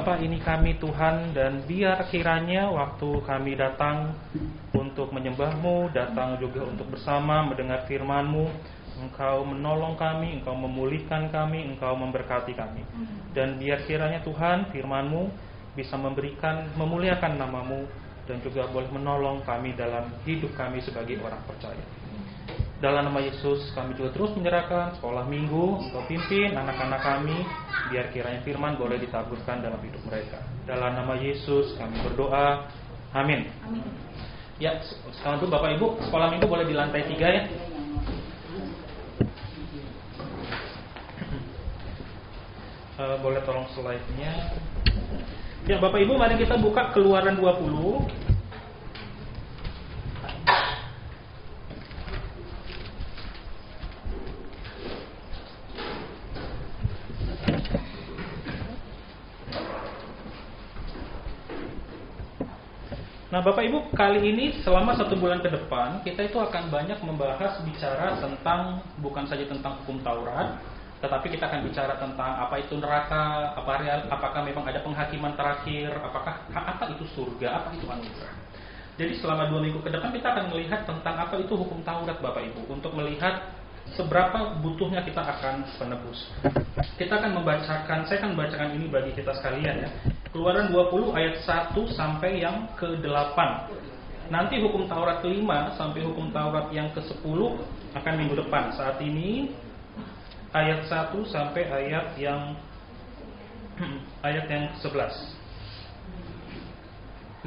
Bapa ini kami Tuhan, dan biar kiranya waktu kami datang untuk menyembah-Mu, datang juga untuk bersama mendengar firman-Mu, Engkau menolong kami, Engkau memulihkan kami, Engkau memberkati kami. Dan biar kiranya Tuhan firman-Mu bisa memuliakan nama-Mu, dan juga boleh menolong kami dalam hidup kami sebagai orang percaya. Dalam nama Yesus kami juga terus menyerahkan sekolah minggu, Engkau pimpin anak-anak kami, biar kiranya firman boleh ditaburkan dalam hidup mereka. Dalam nama Yesus kami berdoa, amin. Ya, sekarang itu Bapak Ibu, sekolah minggu boleh di lantai 3 ya. Boleh tolong slide-nya. Ya Bapak Ibu, mari kita buka Keluaran 20. Nah Bapak Ibu, kali ini selama 1 bulan ke depan kita itu akan banyak membahas bicara tentang, bukan saja tentang hukum Taurat, tetapi kita akan bicara tentang apa itu neraka, apakah memang ada penghakiman terakhir, apa itu surga, apa itu anugerah. Jadi selama 2 minggu ke depan kita akan melihat tentang apa itu hukum Taurat Bapak Ibu, untuk melihat seberapa butuhnya kita akan penebus. Saya akan membacakan ini bagi kita sekalian ya. Keluaran 20 ayat 1 sampai yang ke-8. Nanti hukum Taurat ke-5 sampai hukum Taurat yang ke-10 akan minggu depan. Saat ini ayat 1 sampai ayat yang ke-11.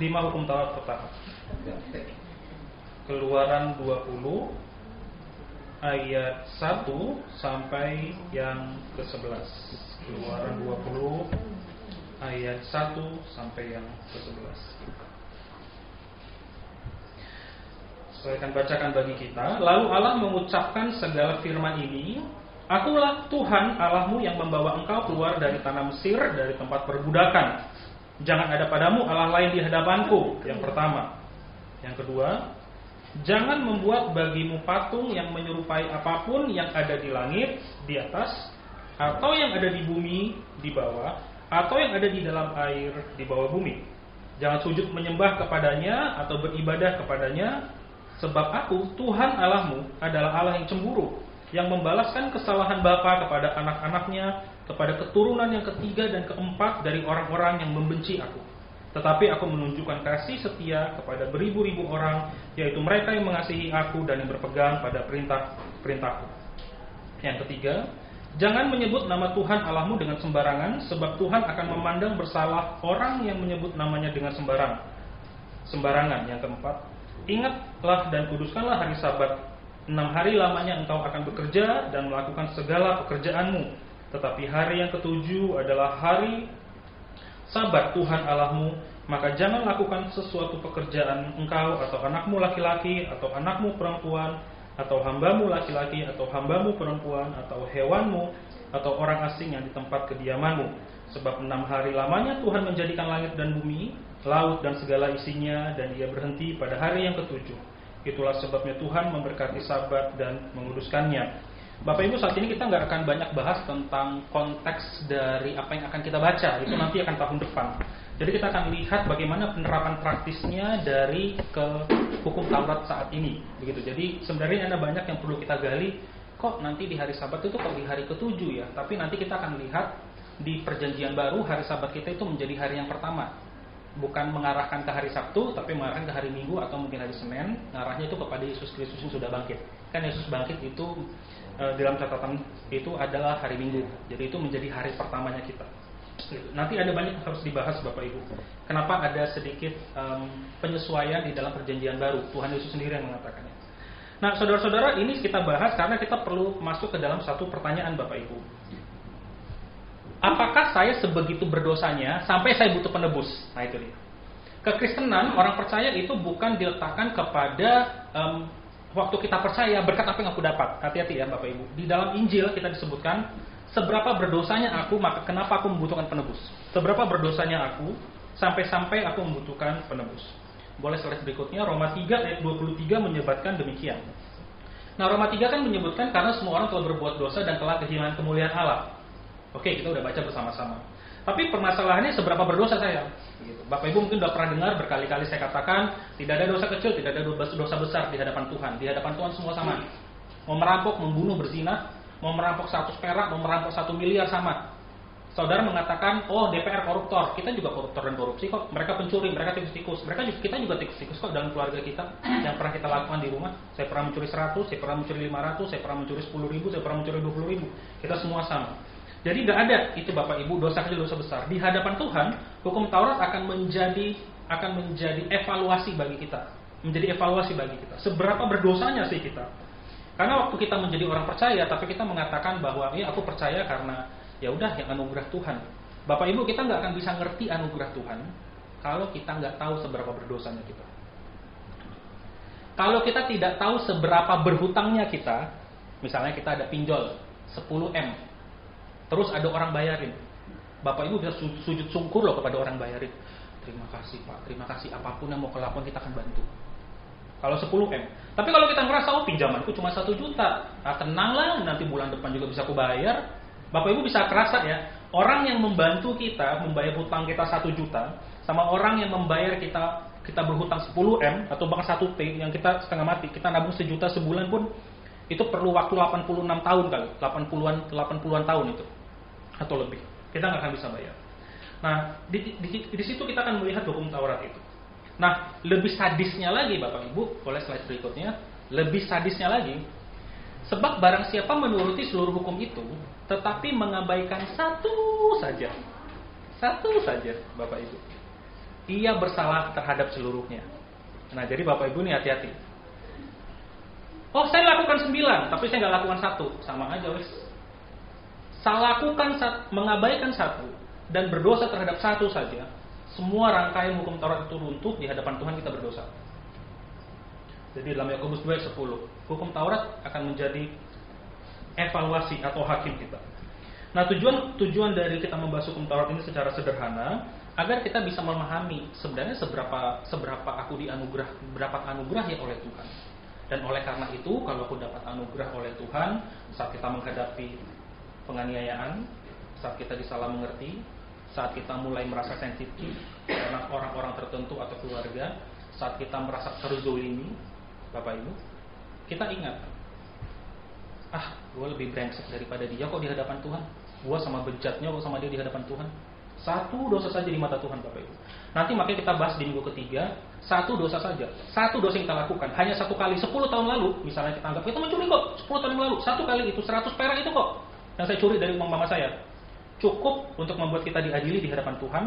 5 hukum Taurat pertama. Keluaran 20 ayat 1 sampai yang ke-11. Keluaran 20 ayat 1 sampai yang ke-11. Saya akan bacakan bagi kita. Lalu Allah mengucapkan segala firman ini, Akulah Tuhan Allahmu yang membawa engkau keluar dari tanah Mesir, dari tempat perbudakan. Jangan ada padamu Allah lain di hadapanku. Yang pertama. Yang kedua, jangan membuat bagimu patung yang menyerupai apapun yang ada di langit, di atas, atau yang ada di bumi, di bawah, atau yang ada di dalam air di bawah bumi. Jangan sujud menyembah kepadanya atau beribadah kepadanya, sebab Aku, Tuhan Allahmu, adalah Allah yang cemburu, yang membalaskan kesalahan bapa kepada anak-anaknya, kepada keturunan yang ketiga dan keempat dari orang-orang yang membenci Aku. Tetapi Aku menunjukkan kasih setia kepada beribu-ribu orang, yaitu mereka yang mengasihi Aku dan yang berpegang pada perintah-perintahku. Yang ketiga, jangan menyebut nama Tuhan Allahmu dengan sembarangan, sebab Tuhan akan memandang bersalah orang yang menyebut namanya dengan sembarangan. Yang keempat, ingatlah dan kuduskanlah hari Sabat. 6 hari lamanya engkau akan bekerja dan melakukan segala pekerjaanmu. Tetapi hari yang ke-7 adalah hari Sabat Tuhan Allahmu, maka jangan lakukan sesuatu pekerjaan engkau atau anakmu laki-laki atau anakmu perempuan atau hambamu laki-laki atau hambamu perempuan atau hewanmu atau orang asing yang di tempat kediamanmu. Sebab 6 hari lamanya Tuhan menjadikan langit dan bumi, laut dan segala isinya, dan Ia berhenti pada hari yang ke-7. Itulah sebabnya Tuhan memberkati Sabat dan menguduskannya. Bapak Ibu, saat ini kita nggak akan banyak bahas tentang konteks dari apa yang akan kita baca. Itu nanti akan tahun depan. Jadi kita akan lihat bagaimana penerapan praktisnya dari ke hukum Taurat saat ini. Begitu. Jadi sebenarnya ada banyak yang perlu kita gali. Kok nanti di hari Sabat itu kok di hari ke-7 ya? Tapi nanti kita akan lihat di Perjanjian Baru hari Sabat kita itu menjadi hari yang pertama. Bukan mengarahkan ke hari Sabtu, tapi mengarahkan ke hari Minggu atau mungkin hari Senin. Ngarahnya itu kepada Yesus Kristus yang sudah bangkit. Kan Yesus bangkit itu dalam catatan itu adalah hari Minggu. Jadi itu menjadi hari pertamanya kita. Nanti ada banyak yang harus dibahas Bapak Ibu. Kenapa ada sedikit penyesuaian di dalam Perjanjian Baru? Tuhan Yesus sendiri yang mengatakannya. Nah, saudara-saudara, ini kita bahas karena kita perlu masuk ke dalam satu pertanyaan Bapak Ibu. Apakah saya sebegitu berdosanya sampai saya butuh penebus? Nah itu dia. Kekristenan, orang percaya itu bukan diletakkan kepada waktu kita percaya berkat apa yang aku dapat. Hati-hati ya Bapak Ibu. Di dalam Injil kita disebutkan, seberapa berdosanya aku, maka kenapa aku membutuhkan penebus. Seberapa berdosanya aku, sampai-sampai aku membutuhkan penebus. Boleh slide berikutnya. Roma 3 ayat 23 menyebutkan demikian. Nah Roma 3 kan menyebutkan karena semua orang telah berbuat dosa dan telah kehilangan kemuliaan Allah. Oke, kita udah baca bersama-sama. Tapi permasalahannya seberapa berdosa saya. Begitu. Bapak Ibu mungkin sudah pernah dengar berkali-kali saya katakan, tidak ada dosa kecil, tidak ada dosa besar di hadapan Tuhan. Di hadapan Tuhan semua sama. Mau merampok, membunuh, berzina, mau merampok 100 perak, mau merampok 1 miliar sama. Saudara mengatakan, oh DPR koruptor, kita juga koruptor dan korupsi kok. Mereka pencuri, mereka tikus-tikus, kita juga tikus-tikus kok dalam keluarga kita. Yang pernah kita lakukan di rumah, saya pernah mencuri 100, saya pernah mencuri 500, saya pernah mencuri 10.000, saya pernah mencuri 20.000. Kita semua sama. Jadi tidak ada itu Bapak Ibu dosa kecil dosa besar. Di hadapan Tuhan, hukum Taurat akan menjadi evaluasi bagi kita, menjadi evaluasi bagi kita. Seberapa berdosanya sih kita? Karena waktu kita menjadi orang percaya, tapi kita mengatakan bahwa ya aku percaya karena ya udah yang anugerah Tuhan. Bapak Ibu kita nggak akan bisa ngerti anugerah Tuhan kalau kita nggak tahu seberapa berdosanya kita. Kalau kita tidak tahu seberapa berhutangnya kita, misalnya kita ada pinjol 10M, terus ada orang bayarin, Bapak Ibu bisa sujud syukur loh kepada orang bayarin. Terima kasih Pak, terima kasih, apapun yang mau kelakuan kita akan bantu. Kalau 10M. Tapi kalau kita merasa oh pinjamanku cuma 1 juta, nah tenanglah nanti bulan depan juga bisa aku bayar. Bapak Ibu bisa kerasa ya, orang yang membantu kita membayar hutang kita 1 juta sama orang yang membayar kita berhutang 10M atau bahkan 1T yang kita setengah mati, kita nabung 1 juta sebulan pun itu perlu waktu 86 tahun kali, 80-an tahun itu atau lebih. Kita nggak akan bisa bayar. Nah, di situ kita akan melihat hukum Taurat itu. Nah, lebih sadisnya lagi Bapak Ibu, boleh slide berikutnya, lebih sadisnya lagi. Sebab barang siapa menuruti seluruh hukum itu, tetapi mengabaikan satu saja Bapak Ibu, ia bersalah terhadap seluruhnya. Nah jadi Bapak Ibu nih hati-hati. Oh saya lakukan 9, tapi saya nggak lakukan 1, sama aja wes. Mengabaikan 1 dan berdosa terhadap 1 saja, semua rangkaian hukum Taurat itu runtuh di hadapan Tuhan, kita berdosa. Jadi dalam Yakobus 2 ayat 10, hukum Taurat akan menjadi evaluasi atau hakim kita. Nah tujuan dari kita membahas hukum Taurat ini secara sederhana agar kita bisa memahami sebenarnya seberapa aku dapat anugerah ya oleh Tuhan. Dan oleh karena itu kalau aku dapat anugerah oleh Tuhan, saat kita menghadapi penganiayaan, saat kita disalah mengerti, saat kita mulai merasa sensitif karena orang-orang tertentu atau keluarga, saat kita merasa terzolimi, Bapak Ibu, kita ingat, gue lebih brengsek daripada dia kok di hadapan Tuhan. Gue sama bejatnya kok sama dia di hadapan Tuhan. 1 dosa saja di mata Tuhan Bapak Ibu. Nanti makanya kita bahas di minggu ketiga, 1 dosa saja. 1 dosa yang kita lakukan, hanya 1 kali 10 tahun lalu, misalnya kita anggap, kita mencuri kok 10 tahun yang lalu, 1 kali itu 100 perak itu kok yang saya curi dari uang mama saya. Cukup untuk membuat kita diadili di hadapan Tuhan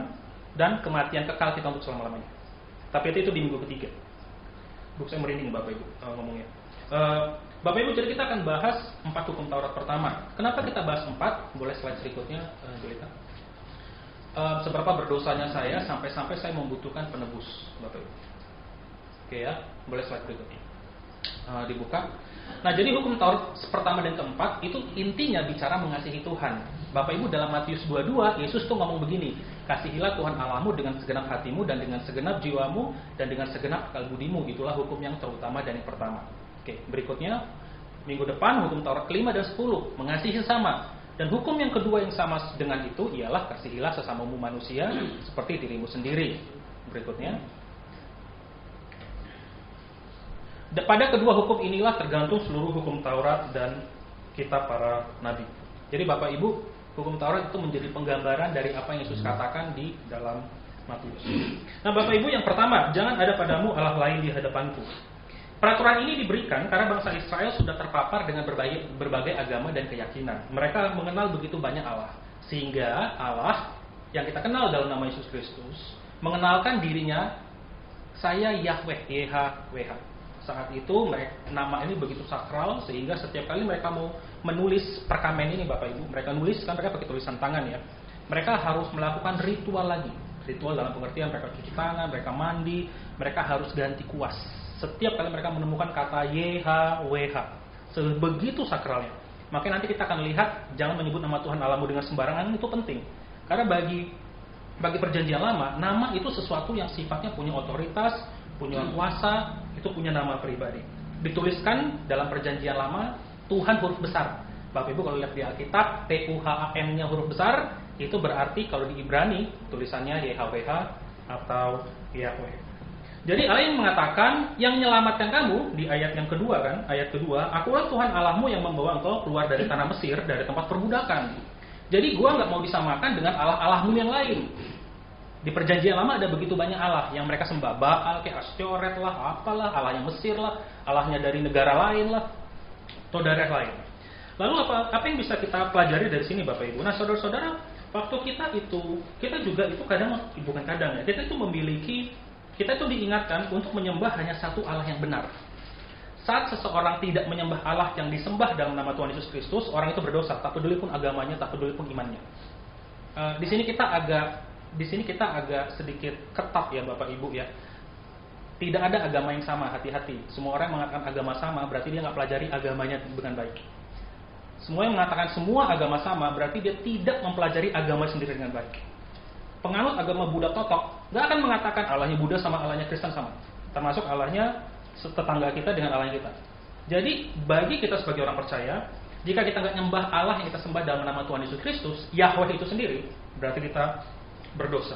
dan kematian kekal kita untuk selama-lamanya. Tapi itu di minggu ketiga. Saya merinding Bapak Ibu ngomongnya. Bapak Ibu, jadi kita akan bahas 4 hukum Taurat pertama. Kenapa kita bahas 4? Boleh slide berikutnya, Julita. Seberapa berdosanya saya sampai-sampai saya membutuhkan penebus, Bapak Ibu. Oke ya, boleh slide berikutnya. Dibuka. Nah, jadi hukum Taurat pertama dan keempat itu intinya bicara mengasihi Tuhan. Bapak Ibu, dalam Matius 22, Yesus tuh ngomong begini, kasihilah Tuhan Allahmu dengan segenap hatimu dan dengan segenap jiwamu dan dengan segenap akal budimu. Itulah hukum yang terutama dan yang pertama. Oke, berikutnya minggu depan hukum Taurat kelima dan 10, mengasihi sesama. Dan hukum yang kedua yang sama dengan itu ialah kasihilah sesamamu manusia seperti dirimu sendiri. Berikutnya, pada kedua hukum inilah tergantung seluruh hukum Taurat dan kitab para nabi. Jadi Bapak Ibu, hukum Taurat itu menjadi penggambaran dari apa yang Yesus katakan di dalam Matius. Nah Bapak Ibu, yang pertama, jangan ada padamu Allah lain di hadapanku. Peraturan ini diberikan karena bangsa Israel sudah terpapar dengan berbagai agama dan keyakinan. Mereka mengenal begitu banyak Allah, sehingga Allah yang kita kenal dalam nama Yesus Kristus mengenalkan dirinya, saya Yahweh, YHWH. Saat itu nama ini begitu sakral sehingga setiap kali mereka mau menulis perkamen ini Bapak Ibu, mereka nulis kan mereka pakai tulisan tangan ya. Mereka harus melakukan ritual lagi. Ritual dalam pengertian mereka cuci tangan, mereka mandi, mereka harus ganti kuas. Setiap kali mereka menemukan kata YHWH, sebegitu sakralnya. Makanya nanti kita akan lihat jangan menyebut nama Tuhan Allahmu dengan sembarangan, itu penting. Karena bagi perjanjian lama, nama itu sesuatu yang sifatnya punya otoritas, punya kuasa, itu punya nama pribadi. Dituliskan dalam perjanjian lama Tuhan huruf besar. Bapak Ibu kalau lihat di Alkitab, TUHAN-nya huruf besar, Itu berarti kalau di Ibrani tulisannya YHWH atau Yahweh. Jadi Allah yang mengatakan yang menyelamatkan kamu di ayat yang kedua kan, ayat kedua, akulah Tuhan Allahmu yang membawa engkau keluar dari tanah Mesir, dari tempat perbudakan. Jadi gua nggak mau disamakan dengan Allah-Allahmu yang lain. Di perjanjian lama ada begitu banyak Allah yang mereka sembah, Baal, kayak Astoret lah, apalah, Allahnya Mesir lah, Allahnya dari negara lain lah, atau daerah lain. Lalu apa yang bisa kita pelajari dari sini Bapak Ibu? Nah saudara-saudara, waktu kita juga itu kadang, bukan kadang ya, kita itu diingatkan untuk menyembah hanya satu Allah yang benar. Saat seseorang tidak menyembah Allah yang disembah dalam nama Tuhan Yesus Kristus, orang itu berdosa, tak peduli pun agamanya, tak peduli pun imannya. Di sini kita agak sedikit ketat ya Bapak Ibu ya. Tidak ada agama yang sama, hati-hati. Semua orang mengatakan agama sama, berarti dia nggak pelajari agamanya dengan baik. Semua yang mengatakan semua agama sama, berarti dia tidak mempelajari agama sendiri dengan baik. Penganut agama Buddha totok nggak akan mengatakan Allahnya Buddha sama Allahnya Kristen sama, termasuk Allahnya tetangga kita dengan Allah kita. Jadi bagi kita sebagai orang percaya, jika kita nggak nyembah Allah yang kita sembah dalam nama Tuhan Yesus Kristus, Yahweh itu sendiri, berarti kita berdosa.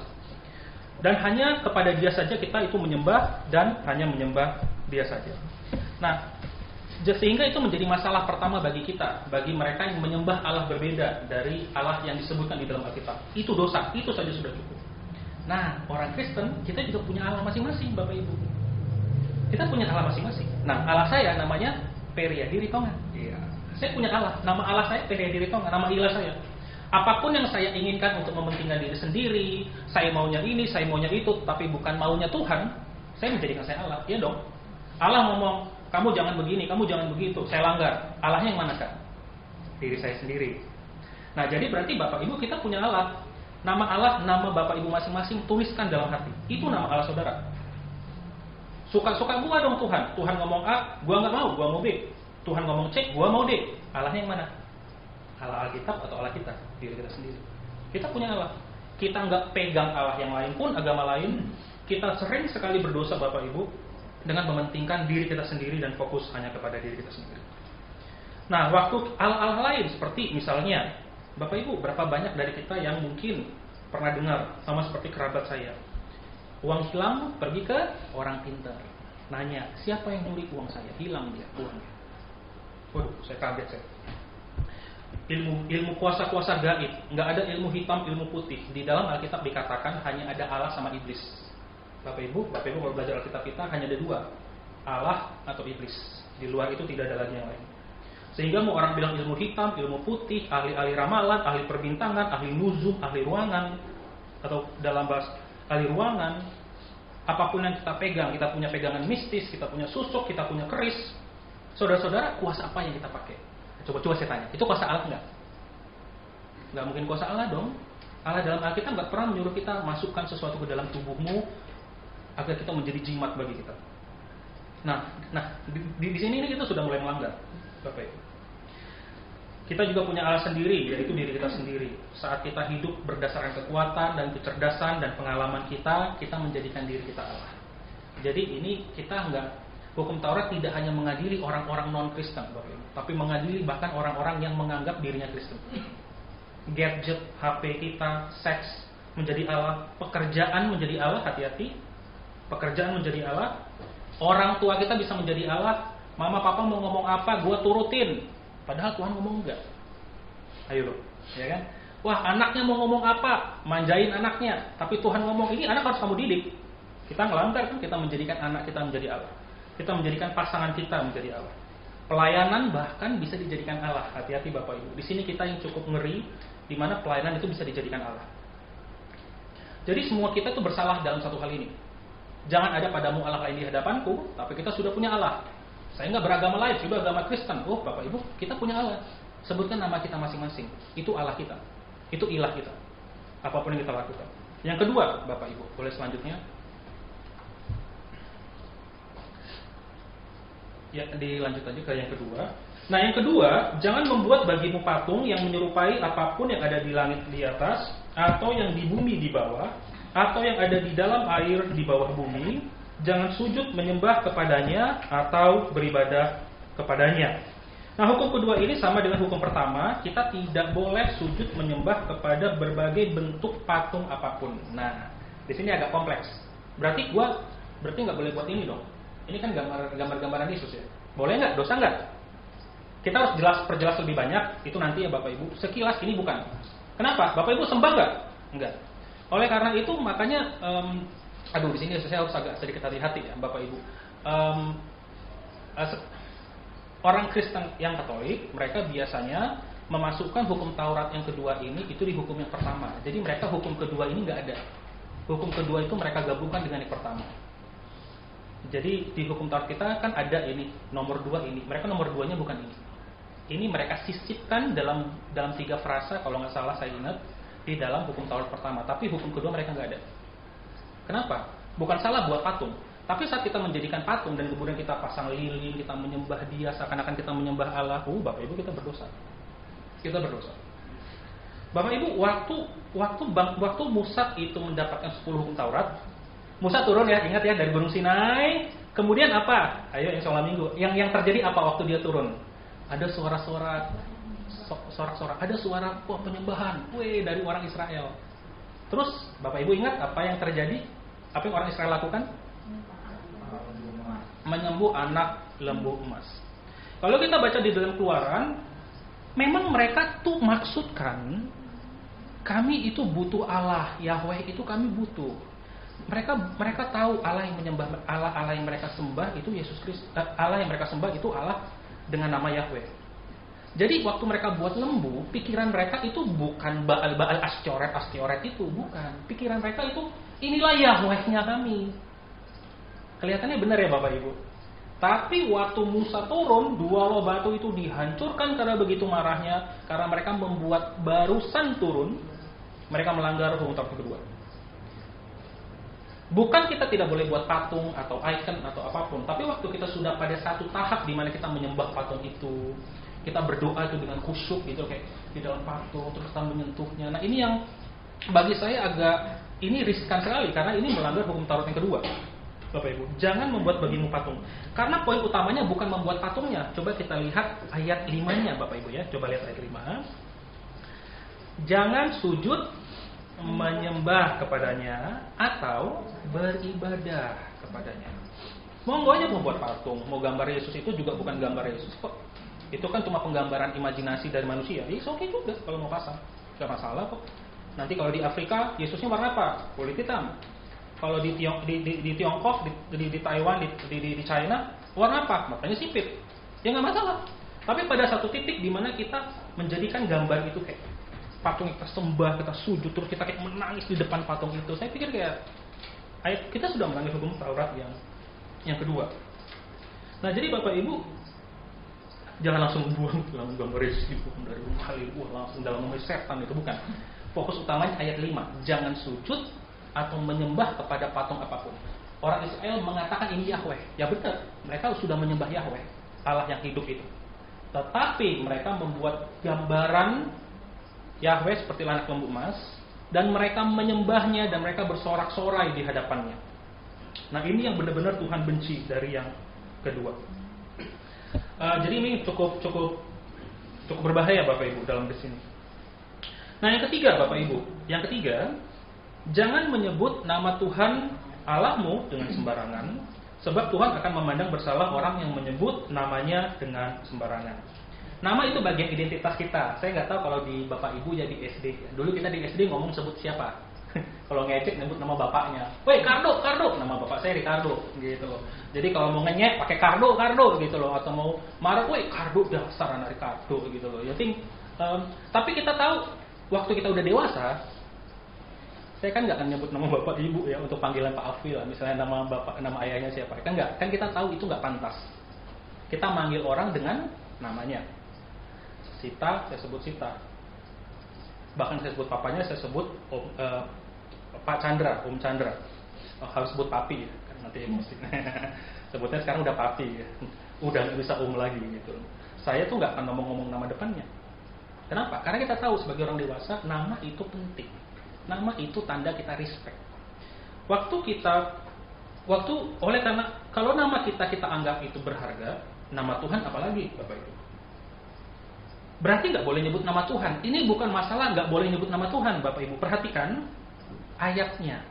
Dan hanya kepada Dia saja kita itu menyembah dan hanya menyembah Dia saja. Nah, sehingga itu menjadi masalah pertama bagi kita, bagi mereka yang menyembah Allah berbeda dari Allah yang disebutkan di dalam Alkitab. Itu dosa, itu saja sudah cukup. Nah, orang Kristen, kita juga punya Allah masing-masing, Bapak Ibu. Kita punya Allah masing-masing. Nah, Allah saya namanya Periadiritongan. Iya. Saya punya Allah, nama Allah saya Periadiritongan, nama ilah saya. Apapun yang saya inginkan untuk mementingkan diri sendiri, saya maunya ini, saya maunya itu, tapi bukan maunya Tuhan, saya menjadikan saya Allah. Iya dong. Allah ngomong, kamu jangan begini, kamu jangan begitu, saya langgar. Allahnya yang manakah? Diri saya sendiri. Nah, jadi berarti Bapak Ibu kita punya Allah. Nama Allah, nama Bapak Ibu masing-masing tuliskan dalam hati. Itu nama Allah saudara. Suka-suka gua dong Tuhan. Tuhan ngomong A, gua nggak mau, gua mau B. Tuhan ngomong C, gua mau D. Allahnya yang mana? Allah Alkitab atau Allah kita? Diri kita sendiri. Kita punya Allah. Kita nggak pegang Allah yang lain pun, agama lain. Kita sering sekali berdosa Bapak Ibu dengan mementingkan diri kita sendiri dan fokus hanya kepada diri kita sendiri. Nah, waktu Allah-Allah lain seperti misalnya, Bapak Ibu, berapa banyak dari kita yang mungkin pernah dengar sama seperti kerabat saya. Uang hilang, pergi ke orang pintar. Nanya, siapa yang nyuri uang saya? Hilang dia, uangnya. Waduh, saya kaget saya. Ilmu kuasa-kuasa gaib, nggak ada ilmu hitam, ilmu putih. Di dalam Alkitab dikatakan hanya ada Allah sama iblis. Bapak Ibu kalau belajar Alkitab kita hanya ada dua, Allah atau iblis. Di luar itu tidak ada lagi yang lain. Sehingga mau orang bilang ilmu hitam, ilmu putih, ahli-ahli ramalan, ahli perbintangan, ahli nuzum, ahli ruangan, atau dalam bahasa ahli ruangan, apapun yang kita pegang, kita punya pegangan mistis, kita punya susuk, kita punya keris. Saudara-saudara, kuasa apa yang kita pakai? Coba saya tanya, itu kuasa Allah enggak? Enggak mungkin kuasa Allah dong. Allah dalam Alkitab enggak pernah menyuruh kita masukkan sesuatu ke dalam tubuhmu agar kita menjadi jimat bagi kita. Nah, di sini ini kita sudah mulai melanggar, Bapak Ibu. Kita juga punya Allah sendiri, yaitu diri kita sendiri. Saat kita hidup berdasarkan kekuatan dan kecerdasan dan pengalaman kita menjadikan diri kita Allah. Jadi ini kita hukum Taurat tidak hanya mengadili orang-orang non-Kristen, Bapak Ibu, tapi mengadili bahkan orang-orang yang menganggap dirinya Kristen. Gadget, HP kita, seks menjadi Allah, pekerjaan menjadi Allah, hati-hati. Pekerjaan menjadi Allah, orang tua kita bisa menjadi Allah. Mama papa mau ngomong apa, gue turutin. Padahal Tuhan ngomong enggak. Ayo loh, ya kan? Wah, anaknya mau ngomong apa, manjain anaknya. Tapi Tuhan ngomong, ini anak harus kamu didik. Kita ngelanggar kan, kita menjadikan anak kita menjadi Allah. Kita menjadikan pasangan kita menjadi Allah. Pelayanan bahkan bisa dijadikan Allah. Hati-hati Bapak Ibu. Di sini kita yang cukup ngeri, di mana pelayanan itu bisa dijadikan Allah. Jadi semua kita itu bersalah dalam satu hal ini. Jangan ada padamu Allah lain di hadapanku, tapi kita sudah punya Allah. Saya nggak beragama lain, sudah agama Kristen. Oh Bapak Ibu, kita punya Allah. Sebutkan nama kita masing-masing. Itu Allah kita. Itu ilah kita. Apapun yang kita lakukan. Yang kedua, Bapak Ibu, boleh selanjutnya. Ya, dilanjut aja ke yang kedua. Nah, yang kedua, jangan membuat bagimu patung yang menyerupai apapun yang ada di langit di atas, atau yang di bumi di bawah, atau yang ada di dalam air di bawah bumi. Jangan sujud menyembah kepadanya atau beribadah kepadanya. Nah, hukum kedua ini sama dengan hukum pertama, kita tidak boleh sujud menyembah kepada berbagai bentuk patung apapun. Nah, di sini agak kompleks. Berarti nggak boleh buat ini dong. Ini kan gambar-gambaran Yesus ya. Boleh nggak? Dosa nggak? Kita harus perjelas lebih banyak. Itu nanti ya Bapak Ibu. Sekilas ini bukan. Kenapa? Bapak Ibu sembah nggak? Enggak. Oleh karena itu makanya, di sini saya harus agak sedikit hati-hati ya Bapak Ibu. Orang Kristen yang Katolik, mereka biasanya memasukkan hukum Taurat yang kedua ini itu di hukum yang pertama. Jadi mereka hukum kedua ini nggak ada. Hukum kedua itu mereka gabungkan dengan yang pertama. Jadi di hukum Taurat kita kan ada ini nomor 2 ini. Mereka nomor 2-nya bukan ini. Ini mereka sisipkan dalam 3 frasa kalau nggak salah saya ingat di dalam hukum Taurat pertama. Tapi hukum kedua mereka nggak ada. Kenapa? Bukan salah buat patung. Tapi saat kita menjadikan patung dan kemudian kita pasang lilin, kita menyembah dia seakan-akan kita menyembah Allah, Bapak Ibu kita berdosa. Kita berdosa. Bapak Ibu, waktu Musa itu mendapatkan 10 hukum Taurat, Musa turun ya, ingat ya dari Gunung Sinai. Kemudian apa? Ayo yang sholat minggu. Yang terjadi apa waktu dia turun? Ada suara-suara, ada suara penyembahan, dari orang Israel. Terus Bapak Ibu ingat apa yang terjadi? Apa yang orang Israel lakukan? Menyembah anak lembu emas. Kalau kita baca di dalam Keluaran, memang mereka tuh maksudkan kami itu butuh Allah, Yahweh itu kami butuh. Mereka tahu Allah yang menyembah Allah yang mereka sembah itu Yesus Kristus. Allah yang mereka sembah itu Allah dengan nama Yahweh. Jadi waktu mereka buat lembu, pikiran mereka itu bukan Baal Astioret itu, bukan. Pikiran mereka itu inilah Yahweh-nya kami. Kelihatannya benar ya Bapak Ibu. Tapi waktu Musa turun, 2 loh batu itu dihancurkan karena begitu marahnya. Karena mereka membuat barusan turun, mereka melanggar hukum Taurat kedua. Bukan kita tidak boleh buat patung atau icon atau apapun. Tapi waktu kita sudah pada satu tahap di mana kita menyembah patung itu, kita berdoa itu dengan khusyuk gitu kayak di dalam patung, terus kita menyentuhnya. Nah ini yang bagi saya ini riskan sekali karena ini melanggar hukum Taurat yang kedua. Bapak Ibu, jangan membuat bagimu patung. Karena poin utamanya bukan membuat patungnya. Coba kita lihat ayat 5-nya Bapak Ibu ya. Coba lihat ayat 5. Jangan sujud menyembah kepadanya atau beribadah kepadanya. Monggo aja mau buat patung, mau gambar Yesus itu juga bukan gambar Yesus kok. Itu kan cuma penggambaran imajinasi dari manusia. Ya oke juga kalau mau pasang. Gak masalah kok. Nanti kalau di Afrika Yesusnya warna apa? Kulit hitam. Kalau di Tiongkok, di Taiwan, di China, warna apa? Matanya sipit. Ya nggak masalah. Tapi pada satu titik di mana kita menjadikan gambar itu kayak patung kita sembah, kita sujud, terus kita kayak menangis di depan patung itu. Saya pikir kayak kita sudah melanggar hukum Taurat yang kedua. Nah jadi Bapak Ibu jangan langsung buang gambar Yesus itu dari rumah langsung dalam rumah setan itu bukan. Fokus utamanya ayat 5. Jangan sujud atau menyembah kepada patung apapun. Orang Israel mengatakan ini Yahweh. Ya benar, mereka sudah menyembah Yahweh, Allah yang hidup itu. Tetapi mereka membuat gambaran Yahweh seperti anak lembu emas dan mereka menyembahnya dan mereka bersorak-sorai di hadapannya. Nah ini yang benar-benar Tuhan benci dari yang kedua. Jadi ini cukup berbahaya Bapak Ibu dalam di sini. Nah yang ketiga Bapak Ibu, jangan menyebut nama Tuhan Allahmu dengan sembarangan, sebab Tuhan akan memandang bersalah orang yang menyebut namanya dengan sembarangan. Nama itu bagian identitas kita. Saya nggak tahu kalau di Bapak Ibu ya di SD. Dulu kita di SD ngomong sebut siapa. Kalau ngecek nyebut nama bapaknya. Woi Kardo, nama bapak saya Ricardo gitu loh. Jadi kalau mau ngenyek pakai Kardo gitu loh. Atau mau marah, woi Kardo dasar anak Ricardo gitu loh. Tapi kita tahu waktu kita udah dewasa, saya kan nggak akan nyebut nama bapak ibu ya untuk panggilan Pak Afil, misalnya nama ayahnya siapa, kan nggak, kan kita tahu itu nggak pantas. Kita manggil orang dengan namanya. Sita, saya sebut Sita. Bahkan saya sebut papanya, saya sebut Pak Chandra, Om Chandra. Harus sebut papi ya, kan nanti emosi. Sebutnya sekarang udah papi ya, udah nggak bisa Om lagi gitu. Saya tuh nggak akan ngomong nama depannya. Kenapa? Karena kita tahu sebagai orang dewasa nama itu penting. Nama itu tanda kita respect. Oleh karena kalau nama kita anggap itu berharga, nama Tuhan apalagi Bapak Ibu. Berarti nggak boleh nyebut nama Tuhan. Ini bukan masalah nggak boleh nyebut nama Tuhan, Bapak Ibu. Perhatikan ayatnya.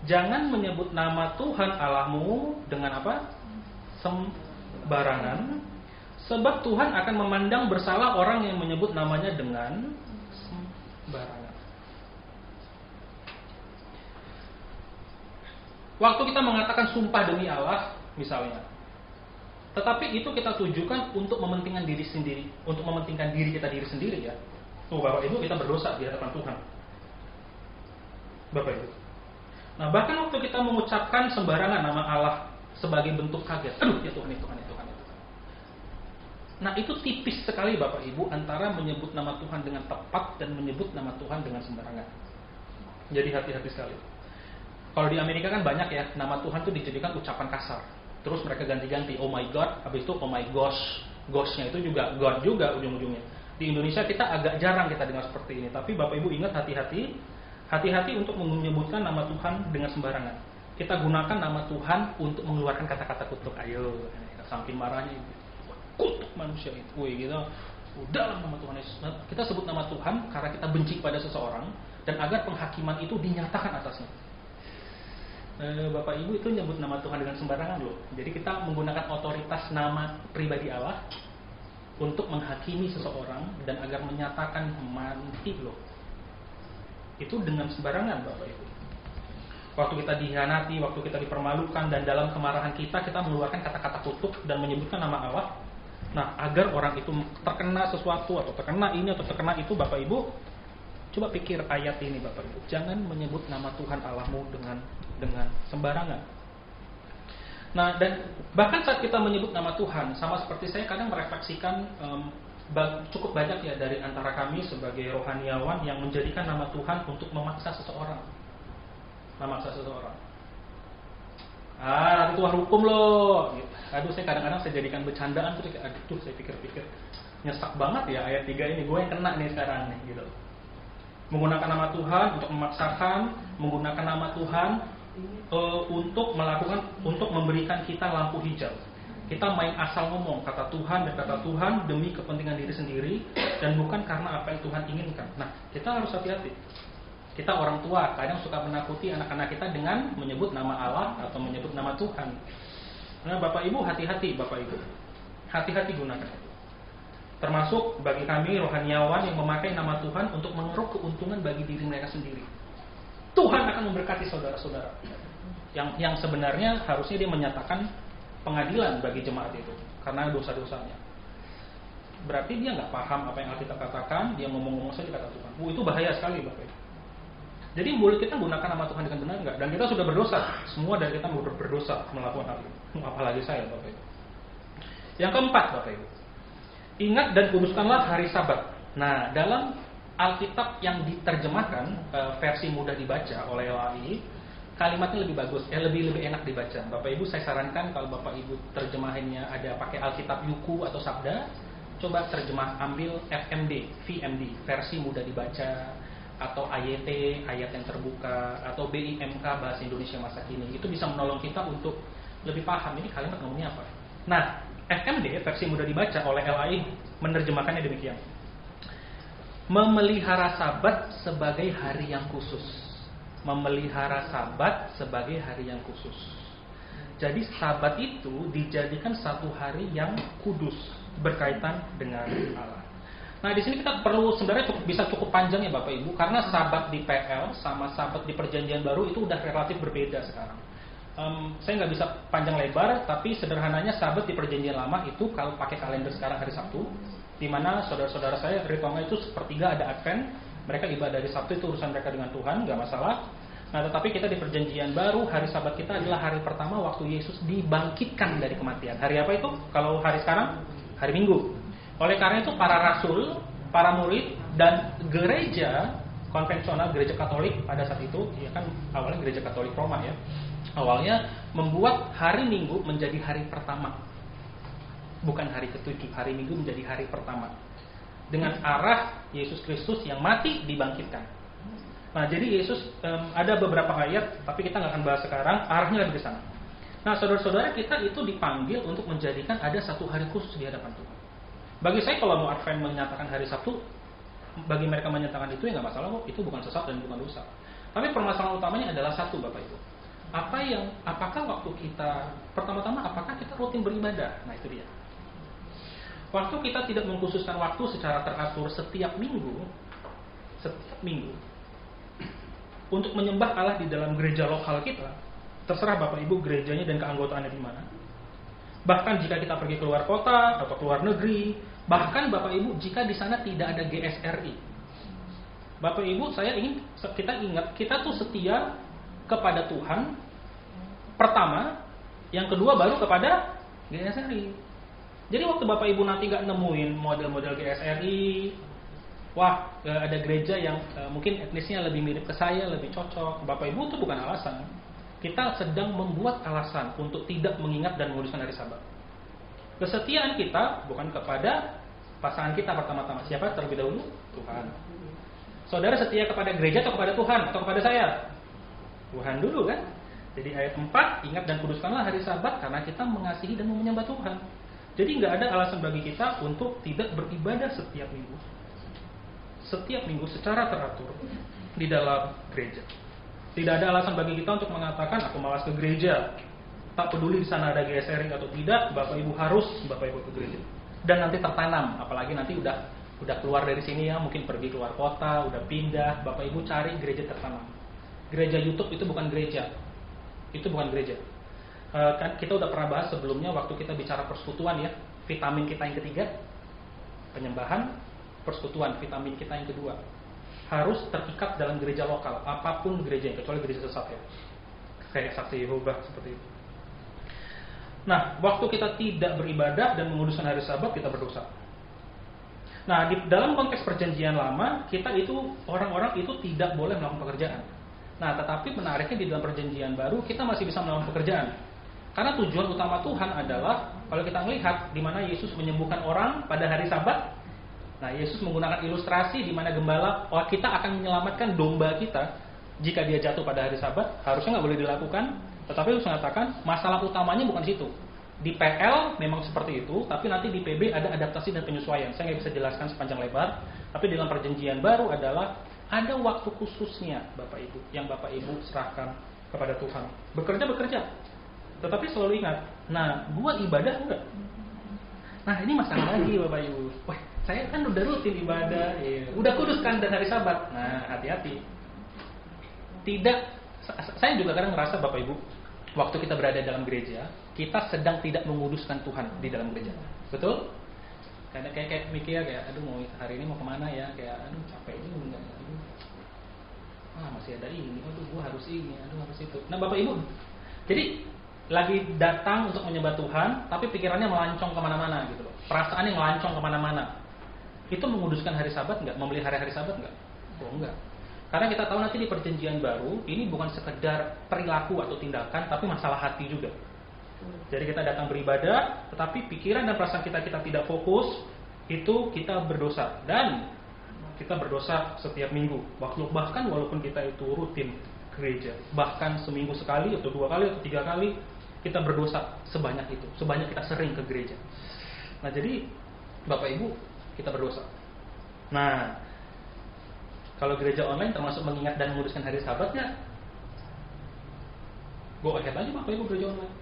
Jangan menyebut nama Tuhan Allahmu dengan apa? Sembarangan. Sebab Tuhan akan memandang bersalah orang yang menyebut namanya dengan sembarangan. Waktu kita mengatakan sumpah demi Allah, misalnya, tetapi itu kita tujukan untuk mementingkan diri sendiri, untuk mementingkan diri kita diri sendiri ya. Tuh Bapak Ibu, kita berdosa di hadapan Tuhan. Bapak Ibu. Nah, bahkan waktu kita mengucapkan sembarangan nama Allah sebagai bentuk kaget, aduh ya Tuhan, ya Tuhan, ya Tuhan, ya Tuhan. Nah, itu tipis sekali Bapak Ibu antara menyebut nama Tuhan dengan tepat dan menyebut nama Tuhan dengan sembarangan. Jadi hati-hati sekali. Kalau di Amerika kan banyak ya, nama Tuhan itu dijadikan ucapan kasar. Terus mereka ganti-ganti, oh my God, habis itu oh my gosh. Gosh-nya itu juga God juga ujung-ujungnya. Di Indonesia kita agak jarang kita dengar seperti ini. Tapi Bapak Ibu ingat hati-hati. Hati-hati untuk menyebutkan nama Tuhan dengan sembarangan. Kita gunakan nama Tuhan untuk mengeluarkan kata-kata kutuk. Ayo, saking marahnya kutuk manusia itu. Wih, gitu. Udahlah nama Tuhan Yesus. Kita sebut nama Tuhan karena kita benci pada seseorang dan agar penghakiman itu dinyatakan atasnya. Bapak Ibu itu nyebut nama Tuhan dengan sembarangan loh. Jadi kita menggunakan otoritas nama pribadi Allah untuk menghakimi seseorang dan agar menyatakan mati loh. Itu dengan sembarangan Bapak Ibu. Waktu kita dikhianati, waktu kita dipermalukan dan dalam kemarahan kita mengeluarkan kata-kata kutuk dan menyebutkan nama Allah. Nah, agar orang itu terkena sesuatu atau terkena ini atau terkena itu, Bapak Ibu, coba pikir ayat ini Bapak Ibu. Jangan menyebut nama Tuhan Allahmu dengan sembarangan. Nah, dan bahkan saat kita menyebut nama Tuhan, sama seperti saya kadang merefleksikan cukup banyak ya dari antara kami sebagai rohaniawan yang menjadikan nama Tuhan untuk memaksa seseorang. Nanti Tuhan hukum loh. Aduh, saya kadang-kadang saya jadikan bercandaan terus aduh, saya pikir-pikir nyesek banget ya ayat 3 ini, gue yang kena nih sekarang nih gitu. Menggunakan nama Tuhan untuk memaksakan, menggunakan nama Tuhan untuk memberikan kita lampu hijau. Kita main asal ngomong kata Tuhan dan kata Tuhan demi kepentingan diri sendiri dan bukan karena apa yang Tuhan inginkan. Nah, kita harus hati-hati. Kita orang tua kadang suka menakuti anak-anak kita dengan menyebut nama Allah atau menyebut nama Tuhan. Nah, Bapak Ibu hati-hati, Bapak Ibu. Hati-hati gunakan itu. Termasuk bagi kami rohaniawan yang memakai nama Tuhan untuk mengeruk keuntungan bagi diri mereka sendiri. Tuhan akan memberkati saudara-saudara. Yang sebenarnya harusnya dia menyatakan pengadilan bagi jemaat itu karena dosa-dosanya. Berarti dia nggak paham apa yang Alkitab katakan, dia ngomong-ngomong saja kata Tuhan. Itu bahaya sekali Bapak Ibu. Jadi boleh kita gunakan nama Tuhan dengan benar nggak? Dan kita sudah berdosa. Semua dari kita berdosa melakukan hal itu. Apalagi saya Bapak Ibu. Yang keempat Bapak Ibu, ingat dan kuduskanlah hari Sabat. Nah, dalam Alkitab yang diterjemahkan versi mudah dibaca oleh LAI, kalimatnya lebih bagus, lebih enak dibaca. Bapak Ibu, saya sarankan kalau Bapak Ibu terjemahannya ada pakai Alkitab Yuku atau Sabda, coba ambil VMD, versi mudah dibaca, atau AYT, ayat yang terbuka, atau BIMK bahasa Indonesia masa kini. Itu bisa menolong kita untuk lebih paham ini kalimat ngomongnya apa. Nah, FMD, versi mudah dibaca oleh LAI, menerjemahkannya demikian. Memelihara Sabat sebagai hari yang khusus. Memelihara Sabat sebagai hari yang khusus. Jadi Sabat itu dijadikan satu hari yang kudus berkaitan dengan Allah. Nah, di sini kita perlu sebenarnya bisa cukup panjang ya Bapak Ibu, karena Sabat di PL sama Sabat di Perjanjian Baru itu udah relatif berbeda sekarang. Saya nggak bisa panjang lebar, tapi sederhananya Sabat di Perjanjian Lama itu kalau pakai kalender sekarang hari Sabtu, di mana saudara-saudara saya ritualnya itu sepertiga ada Advent, mereka ibadah di Sabtu itu urusan mereka dengan Tuhan, nggak masalah. Nah, tetapi kita di Perjanjian Baru, hari Sabat kita adalah hari pertama waktu Yesus dibangkitkan dari kematian. Hari apa itu? Kalau hari sekarang, hari Minggu. Oleh karena itu para rasul, para murid, dan gereja konvensional, gereja Katolik pada saat itu, ya kan awalnya gereja Katolik Roma ya, awalnya membuat hari Minggu menjadi hari pertama. Bukan hari ke-7, hari Minggu menjadi hari pertama. Dengan arah Yesus Kristus yang mati dibangkitkan. Nah, jadi Yesus ada beberapa ayat, tapi kita nggak akan bahas sekarang, arahnya lebih ke sana. Nah, saudara-saudara kita itu dipanggil untuk menjadikan ada satu hari khusus di hadapan Tuhan. Bagi saya kalau mau Advent menyatakan hari Sabtu, bagi mereka menyatakan itu ya nggak masalah kok, itu bukan sesat dan bukan dosa. Tapi permasalahan utamanya adalah satu, Bapak Ibu. Apakah waktu kita pertama-tama apakah kita rutin beribadah? Nah, itu dia. Waktu kita tidak mengkhususkan waktu secara teratur setiap minggu untuk menyembah Allah di dalam gereja lokal kita, terserah Bapak Ibu gerejanya dan keanggotaannya di mana. Bahkan jika kita pergi keluar kota atau keluar negeri, bahkan Bapak Ibu jika di sana tidak ada GSRI. Bapak Ibu, kita ingat kita tuh setia kepada Tuhan pertama, yang kedua baru kepada GSRI. Jadi waktu Bapak Ibu nanti nggak nemuin model-model GSRI, wah ada gereja yang mungkin etnisnya lebih mirip ke saya, lebih cocok. Bapak Ibu itu bukan alasan. Kita sedang membuat alasan untuk tidak mengingat dan menguduskan hari Sabat. Kesetiaan kita bukan kepada pasangan kita pertama-tama. Siapa terlebih dahulu? Tuhan. Saudara setia kepada gereja atau kepada Tuhan atau kepada saya? Tuhan dulu kan? Jadi ayat 4, ingat dan kuduskanlah hari Sabat karena kita mengasihi dan menyembah Tuhan. Jadi nggak ada alasan bagi kita untuk tidak beribadah setiap minggu. Setiap minggu secara teratur di dalam gereja. Tidak ada alasan bagi kita untuk mengatakan aku malas ke gereja. Tak peduli di sana ada GSRI atau tidak, Bapak Ibu harus Bapak Ibu ke gereja. Dan nanti tertanam, apalagi nanti udah keluar dari sini ya, mungkin pergi keluar kota, udah pindah, Bapak Ibu cari gereja tertanam. Gereja YouTube itu bukan gereja. Itu bukan gereja. Kan kita udah pernah bahas sebelumnya waktu kita bicara persekutuan ya, vitamin kita yang ketiga, penyembahan, persekutuan, vitamin kita yang kedua harus terikat dalam gereja lokal, apapun gerejanya, kecuali gereja sesat ya, kayak Saksi Yehova seperti itu. Nah, waktu kita tidak beribadah dan menguduskan hari Sabat, kita berdosa. Nah, di dalam konteks perjanjian lama, kita itu orang-orang itu tidak boleh melakukan pekerjaan. Nah, tetapi menariknya di dalam perjanjian baru kita masih bisa melakukan pekerjaan. Karena tujuan utama Tuhan adalah kalau kita melihat di mana Yesus menyembuhkan orang pada hari Sabat. Nah, Yesus menggunakan ilustrasi di mana gembala, kita akan menyelamatkan domba kita jika dia jatuh pada hari Sabat. Harusnya nggak boleh dilakukan, tetapi Yesus mengatakan masalah utamanya bukan di situ. Di PL memang seperti itu, tapi nanti di PB ada adaptasi dan penyesuaian. Saya nggak bisa jelaskan sepanjang lebar, tapi dalam perjanjian baru adalah ada waktu khususnya Bapak Ibu yang Bapak Ibu serahkan kepada Tuhan. Bekerja, tetapi selalu ingat, nah gua ibadah enggak? Nah ini masalah lagi Bapak Ibu. Wah, saya kan udah rutin ibadah, ya. Udah kuduskan dan hari Sabat. Nah hati-hati. Tidak, saya juga kadang ngerasa Bapak Ibu, waktu kita berada dalam gereja, kita sedang tidak menguduskan Tuhan di dalam gereja. Betul? Karena kayak mikir kayak, aduh mau hari ini mau kemana ya? Kayak, aduh capek juga. Masih ada ini, aduh gua harus ini, aduh harus itu. Nah Bapak Ibu, jadi lagi datang untuk menyembah Tuhan, tapi pikirannya melancong kemana-mana gitu loh. Perasaannya melancong kemana-mana. Itu menguduskan hari Sabat nggak? Memelihara hari Sabat nggak? Oh enggak. Karena kita tahu nanti di perjanjian baru, ini bukan sekedar perilaku atau tindakan, tapi masalah hati juga. Jadi kita datang beribadah, tetapi pikiran dan perasaan kita tidak fokus, itu kita berdosa. Dan kita berdosa setiap minggu. Bahkan walaupun kita itu rutin gereja, bahkan seminggu sekali atau 2 kali atau 3 kali, kita berdosa sebanyak itu, sebanyak kita sering ke gereja. Nah jadi Bapak Ibu, kita berdosa. Nah kalau gereja online termasuk mengingat dan menguduskan hari Sabatnya, go ahead aja Bapak Ibu gereja online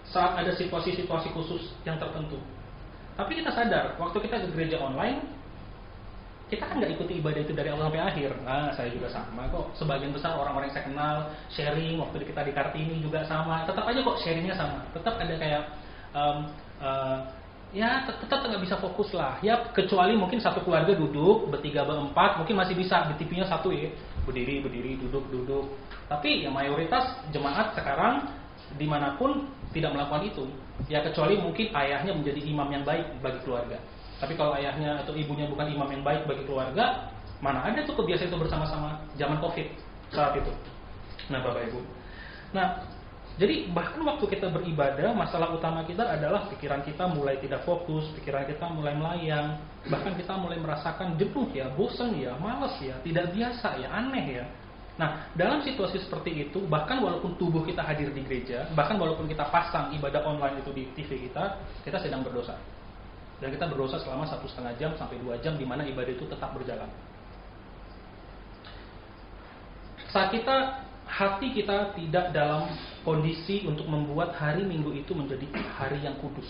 saat ada situasi-situasi khusus yang tertentu. Tapi kita sadar waktu kita ke gereja online, kita kan nggak ikuti ibadah itu dari awal sampai akhir. Nah, saya juga sama kok. Sebagian besar orang-orang yang saya kenal sharing waktu kita di Kartini juga sama. Tetap aja kok sharingnya sama. Tetap ada kayak tetap nggak bisa fokus lah. Ya kecuali mungkin satu keluarga duduk bertiga berempat, mungkin masih bisa di TV-nya satu ya berdiri duduk. Tapi ya mayoritas jemaat sekarang dimanapun tidak melakukan itu. Ya kecuali mungkin ayahnya menjadi imam yang baik bagi keluarga. Tapi kalau ayahnya atau ibunya bukan imam yang baik bagi keluarga, mana ada tuh kebiasaan itu bersama-sama zaman COVID saat itu. Nah Bapak Ibu, nah jadi bahkan waktu kita beribadah, masalah utama kita adalah pikiran kita mulai tidak fokus, pikiran kita mulai melayang, bahkan kita mulai merasakan jenuh ya, bosan ya, malas ya, tidak biasa ya, aneh ya. Nah dalam situasi seperti itu, bahkan walaupun tubuh kita hadir di gereja, bahkan walaupun kita pasang ibadah online itu di TV kita sedang berdosa. Dan kita berdosa selama 1,5 jam sampai 2 jam, di mana ibadah itu tetap berjalan. Saat hati kita tidak dalam kondisi untuk membuat hari Minggu itu menjadi hari yang kudus,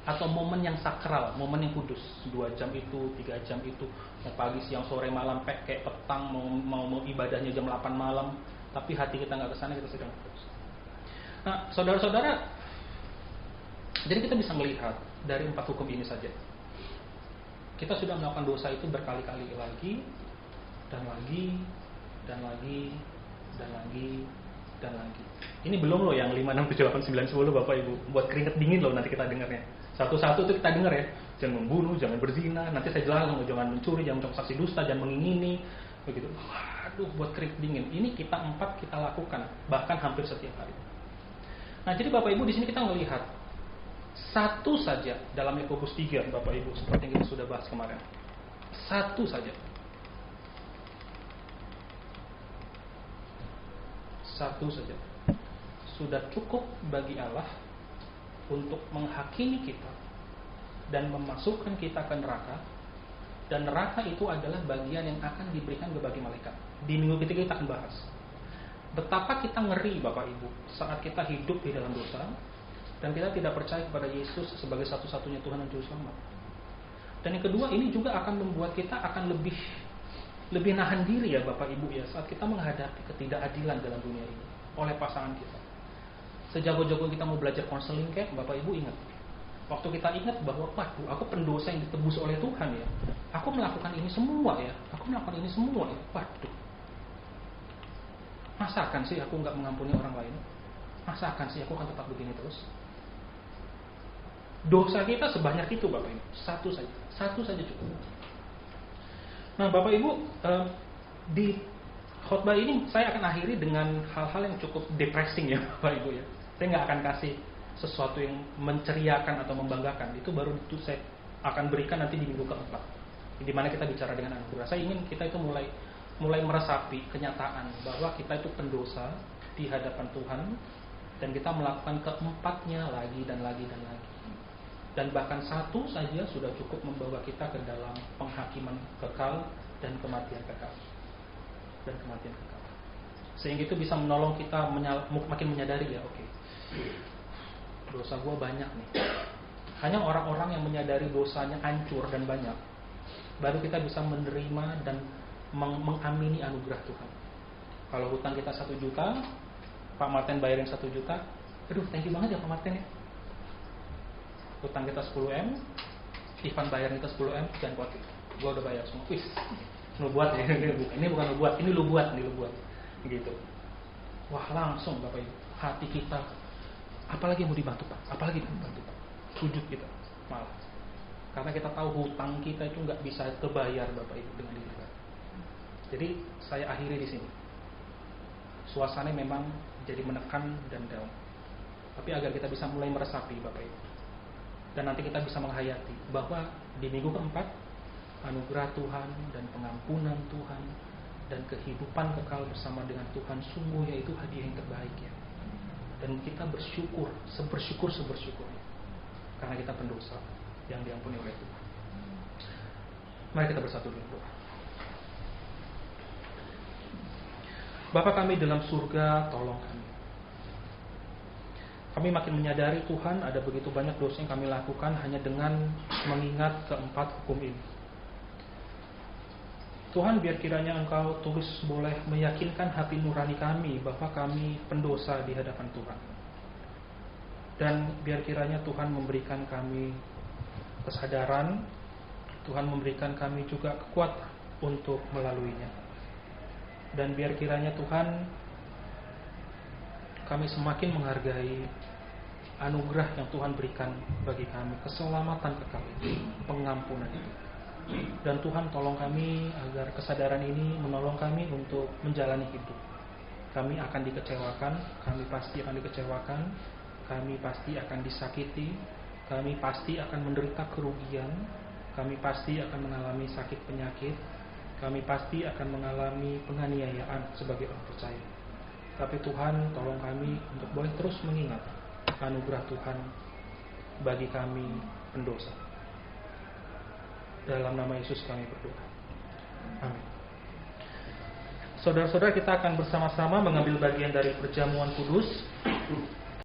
atau momen yang sakral, momen yang kudus. 2 jam itu, 3 jam itu, mau pagi, siang, sore, malam, kayak petang, mau ibadahnya jam 8 malam, tapi hati kita nggak kesana, kita sedang berdosa. Nah, saudara-saudara, jadi kita bisa melihat dari 4 hukum ini saja, kita sudah melakukan dosa itu berkali-kali lagi, dan lagi, dan lagi, dan lagi, dan lagi. Ini belum loh yang 5, 6, 7, 8, 9, 10 Bapak Ibu. Buat keringet dingin loh nanti kita dengarnya. Satu-satu itu kita dengar ya. Jangan membunuh, jangan berzina. Nanti saya jelaskan, jangan mencuri, jangan mengucap saksi dusta, jangan mengingini. Begitu. Waduh, buat keringet dingin. Ini kita 4 kita lakukan, bahkan hampir setiap hari. Nah, jadi Bapak Ibu di sini kita melihat satu saja dalam Yakobus 3, Bapak Ibu, seperti yang kita sudah bahas kemarin. Satu saja. Satu saja sudah cukup bagi Allah untuk menghakimi kita dan memasukkan kita ke neraka. Dan neraka itu adalah bagian yang akan diberikan bagi malaikat. Di minggu ketiga kita akan bahas betapa kita ngeri Bapak Ibu saat kita hidup di dalam dosa dan kita tidak percaya kepada Yesus sebagai satu-satunya Tuhan dan Juru Selamat. Dan yang kedua, ini juga akan membuat kita akan lebih nahan diri ya Bapak Ibu ya, saat kita menghadapi ketidakadilan dalam dunia ini oleh pasangan kita. Sejago-jago kita mau belajar konseling kayak Bapak Ibu ingat, waktu kita ingat bahwa waduh, aku pendosa yang ditebus oleh Tuhan ya, aku melakukan ini semua ya, waduh, masa akan sih aku nggak mengampuni orang lain, masa akan sih aku akan tetap begini terus. Dosa kita sebanyak itu Bapak Ibu, satu saja cukup. Nah Bapak Ibu, di khotbah ini saya akan akhiri dengan hal-hal yang cukup depressing ya Bapak Ibu ya. Saya nggak akan kasih sesuatu yang menceriakan atau membanggakan. Itu baru itu saya akan berikan nanti di minggu keempat, di mana kita bicara dengan anugerah. Saya ingin kita itu mulai meresapi kenyataan bahwa kita itu pendosa di hadapan Tuhan, dan kita melakukan keempatnya lagi dan lagi dan lagi. Dan bahkan satu saja sudah cukup membawa kita ke dalam penghakiman kekal dan kematian kekal. Sehingga itu bisa menolong kita makin menyadari ya, oke, dosa gue banyak nih. Hanya orang-orang yang menyadari dosanya hancur dan banyak, baru kita bisa menerima dan mengamini anugerah Tuhan. Kalau hutang kita 1 juta, Pak Martin bayarin 1 juta, aduh thank you banget ya Pak Martin ya. Hutang kita 10M, Ivan bayar kita 10M, jangan khawatir, gue udah bayar semua. Wih, lu buat ya, ini bukan lu buat, ini lu buat, gitu. Wah langsung Bapak Ibu, hati kita, apalagi mau dibantu Pak, sujud kita malah, karena kita tahu hutang kita itu nggak bisa kebayar Bapak Ibu dengan diri kita. Jadi saya akhiri di sini. Suasananya memang jadi menekan dan down, tapi agar kita bisa mulai meresapi Bapak Ibu, dan nanti kita bisa menghayati bahwa di minggu keempat anugerah Tuhan dan pengampunan Tuhan dan kehidupan kekal bersama dengan Tuhan sungguh yaitu hadiah yang terbaik ya. Dan kita bersyukur sebersyukurnya karena kita pendosa yang diampuni oleh Tuhan. Mari kita bersatu dalam doa. Bapa kami dalam surga, tolong kami. Kami makin menyadari Tuhan ada begitu banyak dosa yang kami lakukan hanya dengan mengingat keempat hukum ini. Tuhan, biar kiranya Engkau terus boleh meyakinkan hati nurani kami bahwa kami pendosa di hadapan Tuhan. Dan biar kiranya Tuhan memberikan kami kesadaran, Tuhan memberikan kami juga kekuatan untuk melaluinya. Dan biar kiranya Tuhan kami semakin menghargai anugerah yang Tuhan berikan bagi kami, keselamatan kekal itu, pengampunan itu. Dan Tuhan tolong kami agar kesadaran ini menolong kami untuk menjalani hidup. Kami akan dikecewakan, kami pasti akan dikecewakan, kami pasti akan disakiti, kami pasti akan menderita kerugian, kami pasti akan mengalami sakit penyakit, kami pasti akan mengalami penganiayaan sebagai orang percaya. Tapi Tuhan tolong kami untuk boleh terus mengingat anugerah Tuhan bagi kami pendosa. Dalam nama Yesus kami berdoa. Amin. Saudara-saudara, kita akan bersama-sama mengambil bagian dari perjamuan kudus.